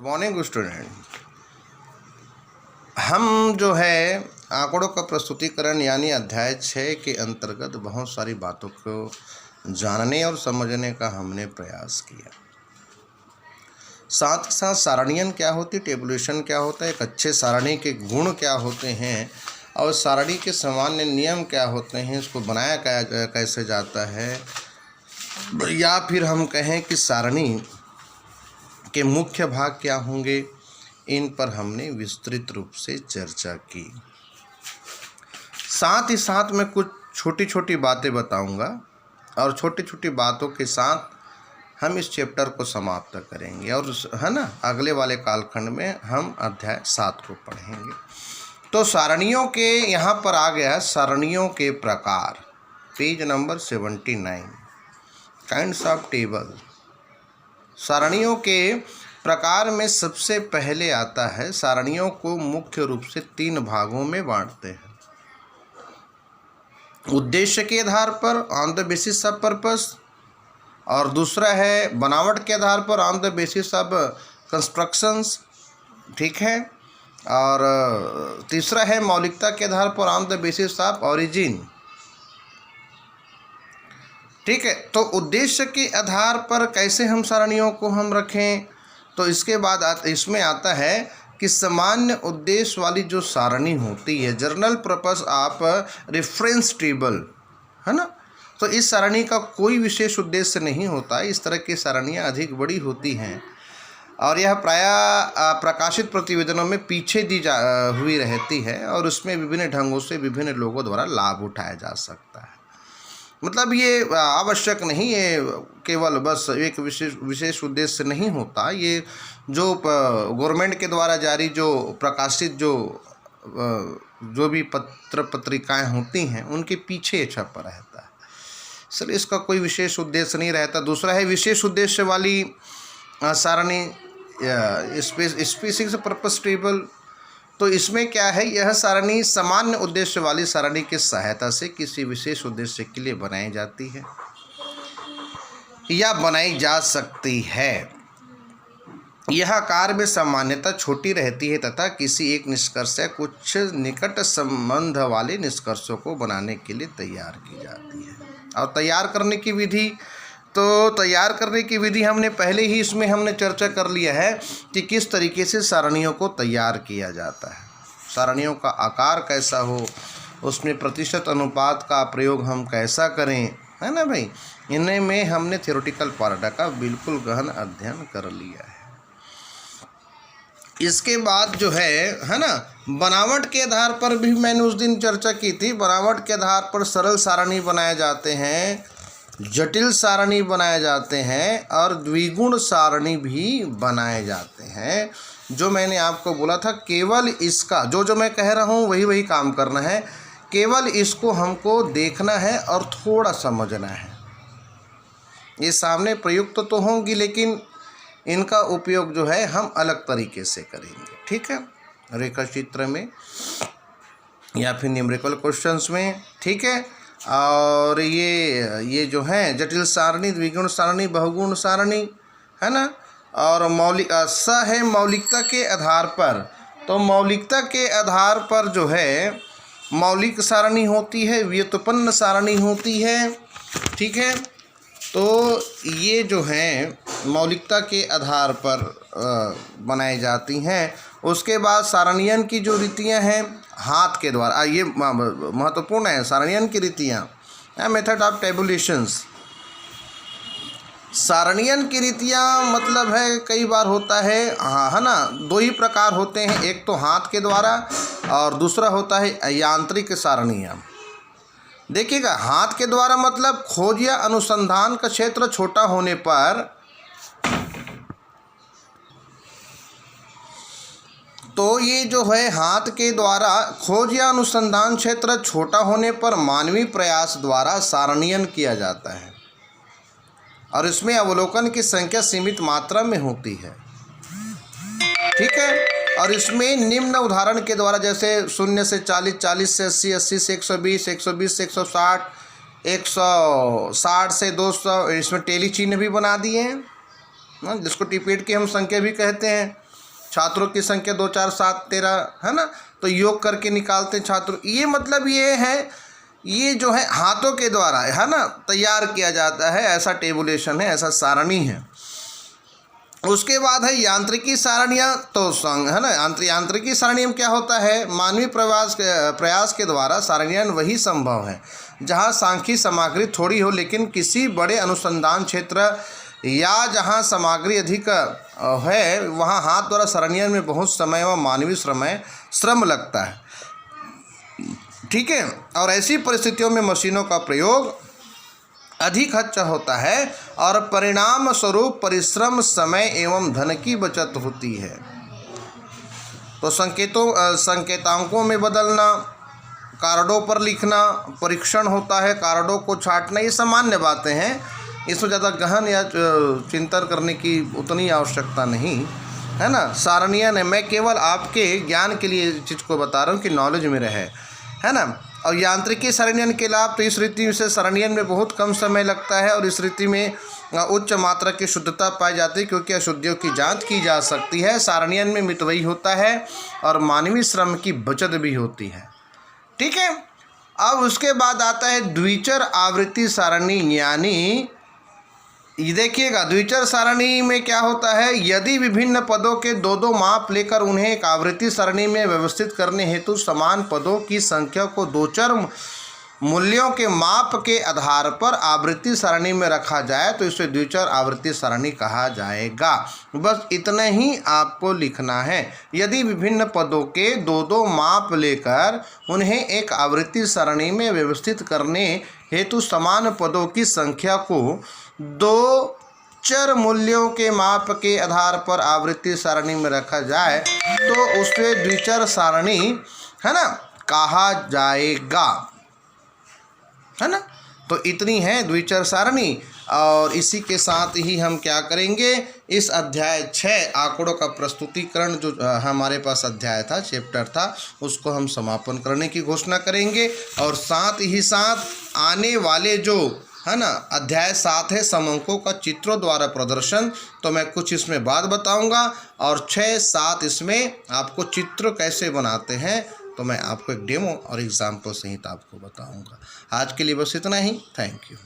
Morning student. हम जो है आंकड़ों का प्रस्तुतिकरण यानी अध्याय 6 के अंतर्गत बहुत सारी बातों को जानने और समझने का हमने प्रयास किया। साथ ही साथ सारणियन क्या होती, टेबुलेशन क्या होता है, एक अच्छे सारणी के गुण क्या होते हैं और सारणी के सामान्य नियम क्या होते हैं, इसको बनाया कैसे जाता है, या फिर हम कहें कि सारणी के मुख्य भाग क्या होंगे, इन पर हमने विस्तृत रूप से चर्चा की। साथ ही साथ मैं कुछ छोटी छोटी बातें बताऊंगा और छोटी छोटी बातों के साथ हम इस चैप्टर को समाप्त करेंगे और है ना, अगले वाले कालखंड में हम अध्याय 7 को पढ़ेंगे। तो सारणियों के यहाँ पर आ गया सारणियों के प्रकार, page number 79, kinds of table. सारणियों के प्रकार में सबसे पहले आता है, सारणियों को मुख्य रूप से 3 भागों में बांटते हैं। उद्देश्य के आधार पर, on the basis of purpose, और दूसरा है बनावट के आधार पर, on the basis of constructions, ठीक है, और तीसरा है मौलिकता के आधार पर, on the basis of origin, ठीक है। तो उद्देश्य के आधार पर कैसे हम सारणियों को हम रखें, तो इसके बाद इसमें आता है कि सामान्य उद्देश्य वाली जो सारणी होती है, journal purpose of reference table, है ना, तो इस सारणी का कोई विशेष उद्देश्य नहीं होता। इस तरह की सारणियाँ अधिक बड़ी होती हैं और यह प्रायः प्रकाशित प्रतिवेदनों में पीछे दी हुई रहती है और उसमें विभिन्न ढंगों से विभिन्न लोगों द्वारा लाभ उठाया जा सकता है। मतलब ये आवश्यक नहीं, ये केवल बस एक विशेष उद्देश्य नहीं होता। ये जो गवर्नमेंट के द्वारा जारी जो प्रकाशित जो भी पत्र पत्रिकाएं होती हैं उनके पीछे छपा रहता है। सर, इसका कोई विशेष उद्देश्य नहीं रहता। दूसरा है विशेष उद्देश्य वाली सारणी, स्पेसिफिक पर्पस टेबल। तो इसमें क्या है, यह सारणी सामान्य उद्देश्य वाली सारणी की सहायता से किसी विशेष उद्देश्य के लिए बनाई जाती है या बनाई जा सकती है। यह आकार में सामान्यतः छोटी रहती है तथा किसी एक निष्कर्ष से कुछ निकट संबंध वाले निष्कर्षों को बनाने के लिए तैयार की जाती है। और तैयार करने की विधि, तो तैयार करने की विधि हमने पहले ही इसमें हमने चर्चा कर लिया है कि किस तरीके से सारणियों को तैयार किया जाता है, सारणियों का आकार कैसा हो, उसमें प्रतिशत अनुपात का प्रयोग हम कैसा करें, है ना भाई। इन्हें में हमने थ्योरेटिकल पार्ट का बिल्कुल गहन अध्ययन कर लिया है। इसके बाद जो है ना, बनावट के आधार पर भी मैंने उस दिन चर्चा की थी। बनावट के आधार पर सरल सारणी बनाए जाते हैं, जटिल सारणी बनाए जाते हैं और द्विगुण सारणी भी बनाए जाते हैं। जो मैंने आपको बोला था, केवल इसका जो मैं कह रहा हूँ वही काम करना है, केवल इसको हमको देखना है और थोड़ा समझना है। ये सामने प्रयुक्त तो होंगी लेकिन इनका उपयोग जो है हम अलग तरीके से करेंगे, ठीक है, रेखा चित्र में या फिर न्यूमेरिकल क्वेश्चंस में, ठीक है। और ये जो है जटिल सारणी, द्विगुण सारणी, बहुगुण सारणी, है ना। और है मौलिकता के आधार पर। तो मौलिकता के आधार पर जो है मौलिक सारणी होती है, व्युत्पन्न सारणी होती है, ठीक है। तो ये जो है मौलिकता के आधार पर बनाई जाती हैं। उसके बाद सारणियन की जो रीतियाँ हैं हाथ के द्वारा, ये महत्वपूर्ण है, सारणियन की रीतियाँ, मेथड ऑफ टेबुलेशंस। सारणियन की रीतियाँ मतलब है कई बार होता है, हाँ, है ना, 2 ही प्रकार होते हैं, एक तो हाथ के द्वारा और दूसरा होता है यांत्रिक सारणियाँ। देखिएगा, हाथ के द्वारा मतलब खोज या अनुसंधान का क्षेत्र छोटा होने पर, तो ये जो है हाथ के द्वारा खोज या अनुसंधान क्षेत्र छोटा होने पर मानवीय प्रयास द्वारा सारणियन किया जाता है और इसमें अवलोकन की संख्या सीमित मात्रा में होती है, ठीक है। और इसमें निम्न उदाहरण के द्वारा, जैसे 0 से 40, 40 से 80, 80 से 120, 120 से 160, 160 से 200, इसमें टेली चिन्ह भी बना दिए हैं, जिसको टिपेट की हम संख्या भी कहते हैं। छात्रों की संख्या 2 4 7 13 है ना, तो योग करके निकालते हैं छात्र। ये मतलब ये है, ये जो है हाथों के द्वारा है ना तैयार किया जाता है, ऐसा टेबुलेशन है, ऐसा सारणी है। उसके बाद है यांत्रिकी सारणियाँ, तो है ना यांत्रिकी सारणी में क्या होता है, मानवीय प्रयास के द्वारा सारणियाँ वही संभव है जहाँ सांख्यिकी सामग्री थोड़ी हो, लेकिन किसी बड़े अनुसंधान क्षेत्र या जहाँ सामग्री अधिक है वहाँ हाथ द्वारा सारणियों में बहुत समय व मानवीय श्रम लगता है। ठीक है, और ऐसी परिस्थितियों में मशीनों का प्रयोग अधिक खर्च होता है और परिणाम स्वरूप परिश्रम, समय एवं धन की बचत होती है। तो संकेतांकों में बदलना, कार्डों पर लिखना, परीक्षण होता है, कार्डों को छांटना, ये सामान्य बातें हैं, इसमें ज़्यादा गहन या चिंतन करने की उतनी आवश्यकता नहीं है ना। सारणियाँ ने, मैं केवल आपके ज्ञान के लिए चीज़ को बता रहा हूँ कि नॉलेज में रहे, है ना। और यांत्रिकी सारणियन के लाभ, तो इस रीति से सारणियन में बहुत कम समय लगता है और इस रीति में उच्च मात्रा की शुद्धता पाई जाती है क्योंकि अशुद्धियों की जांच की जा सकती है। सारणियन में मितव्ययी होता है और मानवीय श्रम की बचत भी होती है। ठीक है, अब उसके बाद आता है द्विचर आवृत्ति सारणी, यानी ये देखिएगा द्विचर सारणी में क्या होता है, यदि विभिन्न पदों के दो दो माप लेकर उन्हें एक आवृत्ति सारणी में व्यवस्थित करने हेतु समान पदों की संख्या को दो चर मूल्यों के माप के आधार पर आवृत्ति सारणी में रखा जाए तो इसे द्विचर आवृत्ति सारणी कहा जाएगा। बस इतना ही आपको लिखना है। यदि विभिन्न पदों के दो दो माप लेकर उन्हें एक आवृत्ति सारणी में व्यवस्थित करने हेतु समान पदों की संख्या को दो चर मूल्यों के माप के आधार पर आवृत्ति सारणी में रखा जाए तो उसे द्विचर सारणी है ना कहा जाएगा, है ना। तो इतनी है द्विचर सारणी। और इसी के साथ ही हम क्या करेंगे, इस अध्याय 6 आंकड़ों का प्रस्तुतिकरण जो हमारे पास अध्याय था, चैप्टर था, उसको हम समापन करने की घोषणा करेंगे। और साथ ही साथ आने वाले जो है ना अध्याय 7 है समअंकों का चित्रों द्वारा प्रदर्शन, तो मैं कुछ इसमें बात बताऊंगा और 6 7 इसमें आपको चित्र कैसे बनाते हैं तो मैं आपको एक डेमो और एग्जाम्पल सहित आपको बताऊंगा। आज के लिए बस इतना ही। Thank you.